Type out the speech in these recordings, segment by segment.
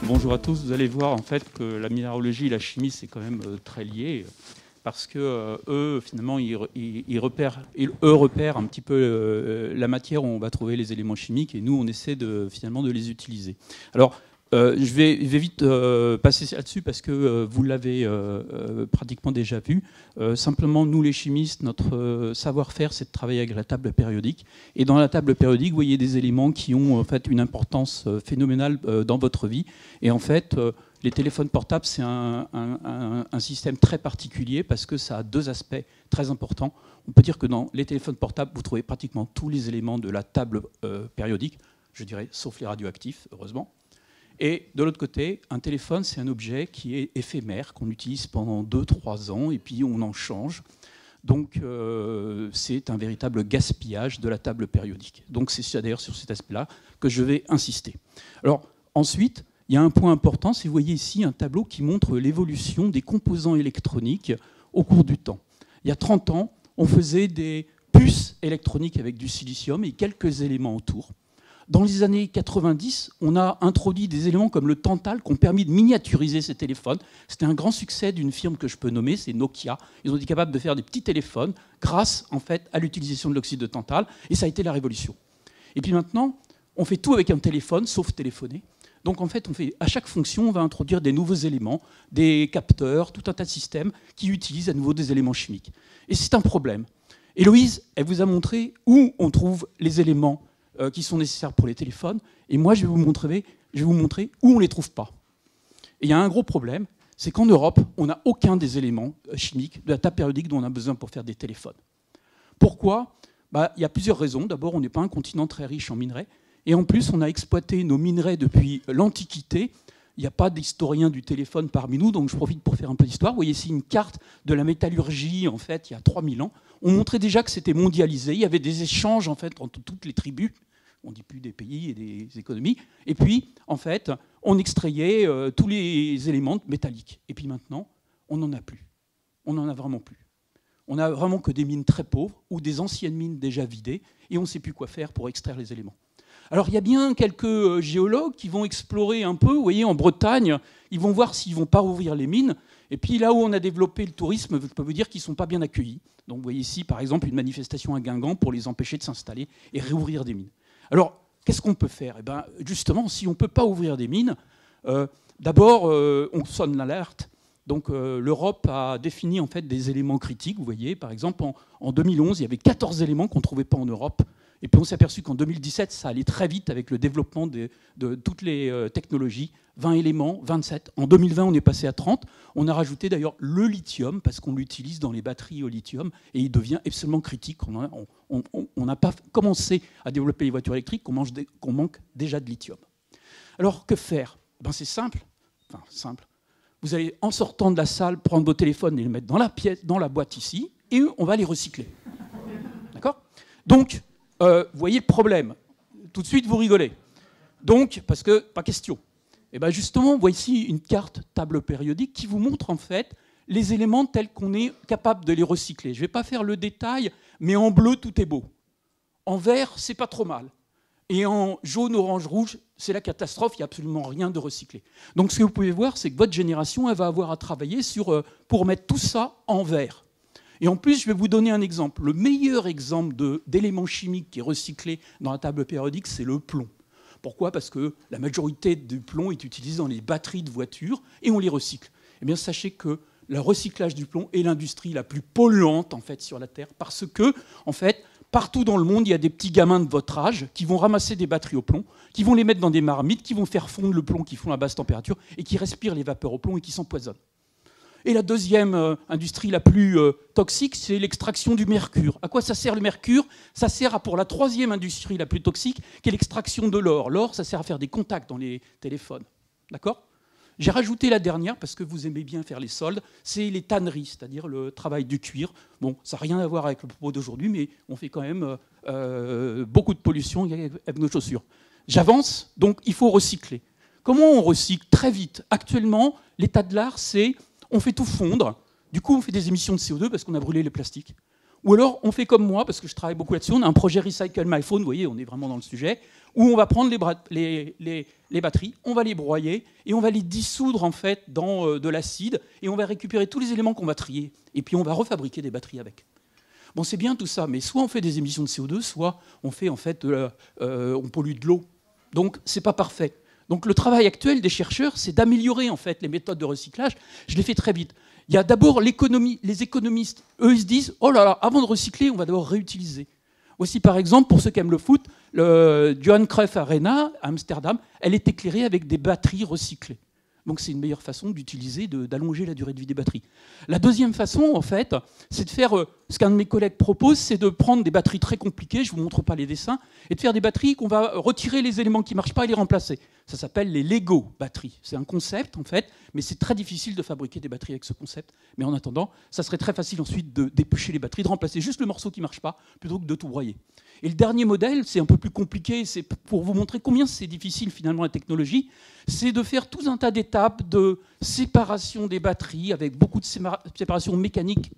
Bonjour à tous. Vous allez voir en fait que la minéralogie et la chimie c'est quand même très lié parce que eux finalement ils repèrent un petit peu la matière où on va trouver les éléments chimiques et nous on essaie finalement de les utiliser. Alors je vais vite passer là-dessus parce que vous l'avez pratiquement déjà vu. Simplement, nous les chimistes, notre savoir-faire, c'est de travailler avec la table périodique. Et dans la table périodique, vous voyez des éléments qui ont en fait une importance phénoménale dans votre vie. Et en fait, les téléphones portables, c'est un système très particulier parce que ça a deux aspects très importants. On peut dire que dans les téléphones portables, vous trouvez pratiquement tous les éléments de la table périodique, je dirais, sauf les radioactifs, heureusement. Et de l'autre côté, un téléphone, c'est un objet qui est éphémère, qu'on utilise pendant 2-3 ans, et puis on en change. Donc c'est un véritable gaspillage de la table périodique. Donc c'est d'ailleurs sur cet aspect-là que je vais insister. Alors ensuite, il y a un point important, c'est vous voyez ici un tableau qui montre l'évolution des composants électroniques au cours du temps. Il y a 30 ans, on faisait des puces électroniques avec du silicium et quelques éléments autour. Dans les années 90, on a introduit des éléments comme le tantal qui ont permis de miniaturiser ces téléphones. C'était un grand succès d'une firme que je peux nommer, c'est Nokia. Ils ont été capables de faire des petits téléphones grâce en fait, à l'utilisation de l'oxyde de tantal, et ça a été la révolution. Et puis maintenant, on fait tout avec un téléphone, sauf téléphoner. Donc en fait, à chaque fonction, on va introduire des nouveaux éléments, des capteurs, tout un tas de systèmes qui utilisent à nouveau des éléments chimiques. Et c'est un problème. Héloïse, elle vous a montré où on trouve les éléments qui sont nécessaires pour les téléphones. Et moi, je vais vous montrer où on ne les trouve pas. Et il y a un gros problème, c'est qu'en Europe, on n'a aucun des éléments chimiques de la table périodique dont on a besoin pour faire des téléphones. Pourquoi ? Il y a plusieurs raisons. D'abord, on n'est pas un continent très riche en minerais. Et en plus, on a exploité nos minerais depuis l'Antiquité. Il n'y a pas d'historien du téléphone parmi nous, donc je profite pour faire un peu d'histoire. Vous voyez ici une carte de la métallurgie, en fait, il y a 3000 ans. On montrait déjà que c'était mondialisé. Il y avait des échanges, en fait, entre toutes les tribus. On ne dit plus des pays et des économies. Et puis, en fait, on extrayait tous les éléments métalliques. Et puis maintenant, on n'en a plus. On n'en a vraiment plus. On n'a vraiment que des mines très pauvres ou des anciennes mines déjà vidées et on ne sait plus quoi faire pour extraire les éléments. Alors, il y a bien quelques géologues qui vont explorer un peu. Vous voyez, en Bretagne, ils vont voir s'ils ne vont pas ouvrir les mines. Et puis, là où on a développé le tourisme, je peux vous dire qu'ils ne sont pas bien accueillis. Donc, vous voyez ici, par exemple, une manifestation à Guingamp pour les empêcher de s'installer et réouvrir des mines. Alors, qu'est-ce qu'on peut faire ? Justement, si on ne peut pas ouvrir des mines, d'abord, on sonne l'alerte. Donc, l'Europe a défini en fait, des éléments critiques. Vous voyez, par exemple, en 2011, il y avait 14 éléments qu'on ne trouvait pas en Europe. Et puis on s'est aperçu qu'en 2017, ça allait très vite avec le développement de toutes les technologies. 20 éléments, 27. En 2020, on est passé à 30. On a rajouté d'ailleurs le lithium, parce qu'on l'utilise dans les batteries au lithium, et il devient absolument critique. On n'a pas commencé à développer les voitures électriques, qu'on manque déjà de lithium. Alors, que faire ? C'est simple. Enfin, simple. Vous allez, en sortant de la salle, prendre vos téléphones et les mettre dans la pièce, dans la boîte ici, et on va les recycler. D'accord ? Donc, vous voyez le problème. Tout de suite, vous rigolez. Donc, parce que, pas question. Et bien justement, voici une carte table périodique qui vous montre en fait les éléments tels qu'on est capable de les recycler. Je ne vais pas faire le détail, mais en bleu, tout est beau. En vert, c'est pas trop mal. Et en jaune, orange, rouge, c'est la catastrophe, il n'y a absolument rien de recyclé. Donc ce que vous pouvez voir, c'est que votre génération, elle va avoir à travailler pour mettre tout ça en vert. Et en plus, je vais vous donner un exemple. Le meilleur exemple d'éléments chimiques qui est recyclé dans la table périodique, c'est le plomb. Pourquoi ? Parce que la majorité du plomb est utilisé dans les batteries de voitures et on les recycle. Eh bien, sachez que le recyclage du plomb est l'industrie la plus polluante en fait, sur la Terre parce que, en fait, partout dans le monde, il y a des petits gamins de votre âge qui vont ramasser des batteries au plomb, qui vont les mettre dans des marmites, qui vont faire fondre le plomb qui font à basse température et qui respirent les vapeurs au plomb et qui s'empoisonnent. Et la deuxième industrie la plus toxique, c'est l'extraction du mercure. À quoi ça sert le mercure ? Ça sert pour la troisième industrie la plus toxique, qui est l'extraction de l'or. L'or, ça sert à faire des contacts dans les téléphones. D'accord ? J'ai rajouté la dernière, parce que vous aimez bien faire les soldes, c'est les tanneries, c'est-à-dire le travail du cuir. Bon, ça n'a rien à voir avec le propos d'aujourd'hui, mais on fait quand même beaucoup de pollution avec nos chaussures. J'avance, donc il faut recycler. Comment on recycle ? Très vite. Actuellement, l'état de l'art, c'est... On fait tout fondre, du coup on fait des émissions de CO2 parce qu'on a brûlé les plastiques. Ou alors, on fait comme moi, parce que je travaille beaucoup là-dessus, on a un projet Recycle My Phone, vous voyez, on est vraiment dans le sujet, où on va prendre les batteries, on va les broyer, et on va les dissoudre en fait dans de l'acide, et on va récupérer tous les éléments qu'on va trier, et puis on va refabriquer des batteries avec. Bon, c'est bien tout ça, mais soit on fait des émissions de CO2, soit on fait en fait, on pollue de l'eau. Donc, c'est pas parfait. Donc, le travail actuel des chercheurs, c'est d'améliorer en fait les méthodes de recyclage. Je l'ai fait très vite. Il y a d'abord l'économie. Les économistes, eux, ils se disent « Oh là là, avant de recycler, on va d'abord réutiliser ». Voici par exemple, pour ceux qui aiment le foot, le Johan Cruyff Arena à Amsterdam, elle est éclairée avec des batteries recyclées. Donc c'est une meilleure façon d'utiliser, d'allonger la durée de vie des batteries. La deuxième façon, en fait, c'est de faire ce qu'un de mes collègues propose, c'est de prendre des batteries très compliquées, je ne vous montre pas les dessins, et de faire des batteries qu'on va retirer les éléments qui ne marchent pas et les remplacer. Ça s'appelle les Lego batteries. C'est un concept, en fait, mais c'est très difficile de fabriquer des batteries avec ce concept. Mais en attendant, ça serait très facile ensuite de déplucher les batteries, de remplacer juste le morceau qui ne marche pas, plutôt que de tout broyer. Et le dernier modèle, c'est un peu plus compliqué, c'est pour vous montrer combien c'est difficile finalement la technologie, c'est de faire tout un tas d'étapes de séparation des batteries avec beaucoup de séparation mécanique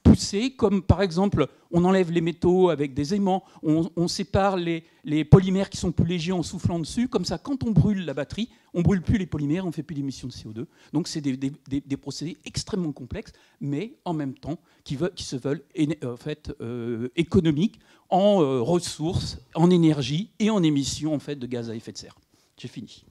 poussée, comme par exemple on enlève les métaux avec des aimants, on sépare les polymères qui sont plus légers en soufflant dessus, comme ça quand on brûle la batterie, on ne brûle plus les polymères, on ne fait plus d'émissions de CO2. Donc c'est des procédés extrêmement complexes, mais en même temps qui se veulent en fait, économiques en ressources, en énergie et en émissions en fait, de gaz à effet de serre. J'ai fini.